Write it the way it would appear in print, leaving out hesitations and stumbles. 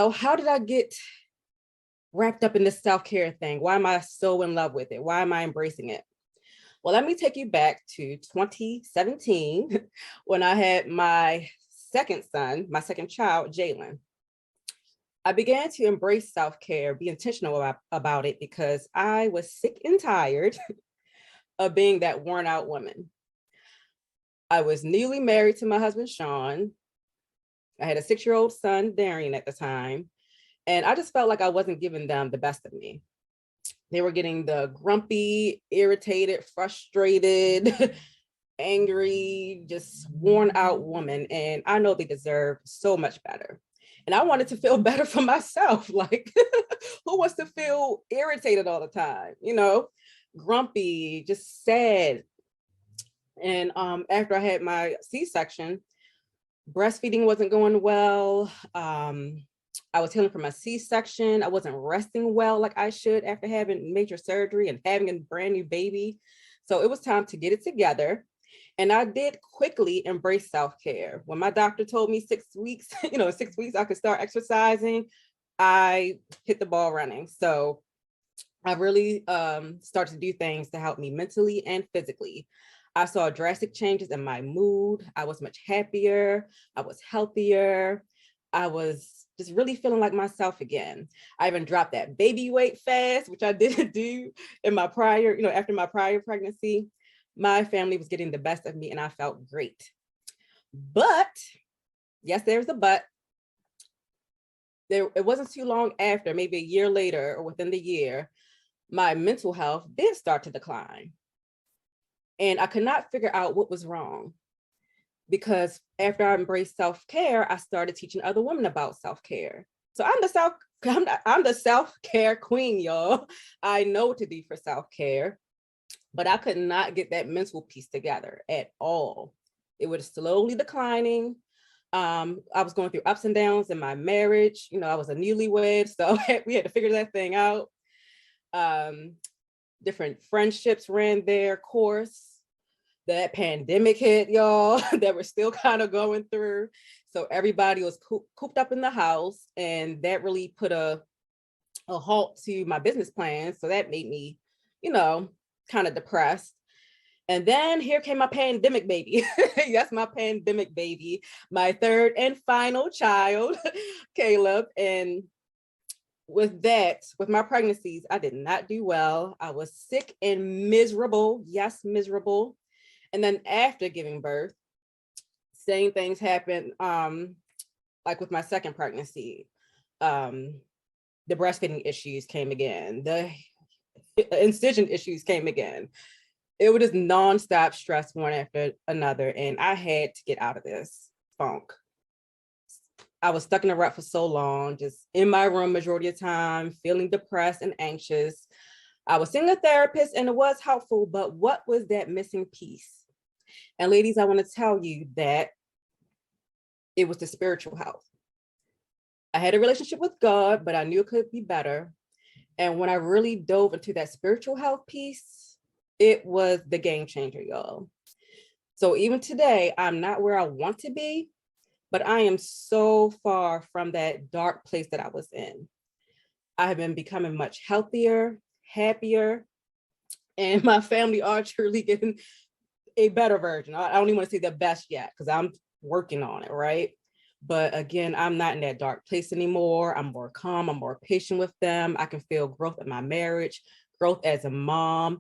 Oh, how did I get wrapped up in this self-care thing? Why am I so in love with it? Why am I embracing it? Well, let me take you back to 2017 when I had my second son, my second child, Jalen. I began to embrace self-care, be intentional about it because I was sick and tired of being that worn out woman. I was newly married to my husband, Sean. I had a 6-year-old son, Darian, at the time. And I just felt like I wasn't giving them the best of me. They were getting the grumpy, irritated, frustrated, angry, just worn out woman. And I know they deserve so much better. And I wanted to feel better for myself. Like, who wants to feel irritated all the time? Grumpy, just sad. And after I had my C-section, breastfeeding wasn't going well. I was healing from a C-section. I wasn't resting well like I should after having major surgery and having a brand new baby. So it was time to get it together. And I did quickly embrace self-care. When my doctor told me 6 weeks, 6 weeks I could start exercising, I hit the ball running. So I really started to do things to help me mentally and physically. I saw drastic changes in my mood. I was much happier. I was healthier. I was just really feeling like myself again. I even dropped that baby weight fast, which I didn't do in my prior, after my prior pregnancy. My family was getting the best of me and I felt great. But, yes, there's a but. It wasn't too long after, maybe a year later or within the year, my mental health did start to decline. And I could not figure out what was wrong. Because after I embraced self-care, I started teaching other women about self-care. So I'm the self-care queen, y'all. I know what to do for self-care, but I could not get that mental piece together at all. It was slowly declining. I was going through ups and downs in my marriage. I was a newlywed, so we had to figure that thing out. Different friendships ran their course. That pandemic hit, y'all, that we're still kind of going through. So everybody was cooped up in the house, and that really put a halt to my business plans. So that made me, kind of depressed. And then here came my pandemic baby. Yes, my pandemic baby, my third and final child, Caleb. And with my pregnancies, I did not do well. I was sick and miserable. Yes, miserable. And then after giving birth, same things happened, like with my second pregnancy. The breastfeeding issues came again. The incision issues came again. It was just nonstop stress one after another. And I had to get out of this funk. I was stuck in a rut for so long, just in my room majority of the time, feeling depressed and anxious. I was seeing a therapist and it was helpful, but what was that missing piece? And ladies, I want to tell you that it was the spiritual health. I had a relationship with God, but I knew it could be better. And when I really dove into that spiritual health piece, it was the game changer, y'all. So even today, I'm not where I want to be, but I am so far from that dark place that I was in. I have been becoming much healthier, happier, and my family are truly getting a better version. I don't even want to say the best yet because I'm working on it, right? But again, I'm not in that dark place anymore. I'm more calm. I'm more patient with them. I can feel growth in my marriage, growth as a mom,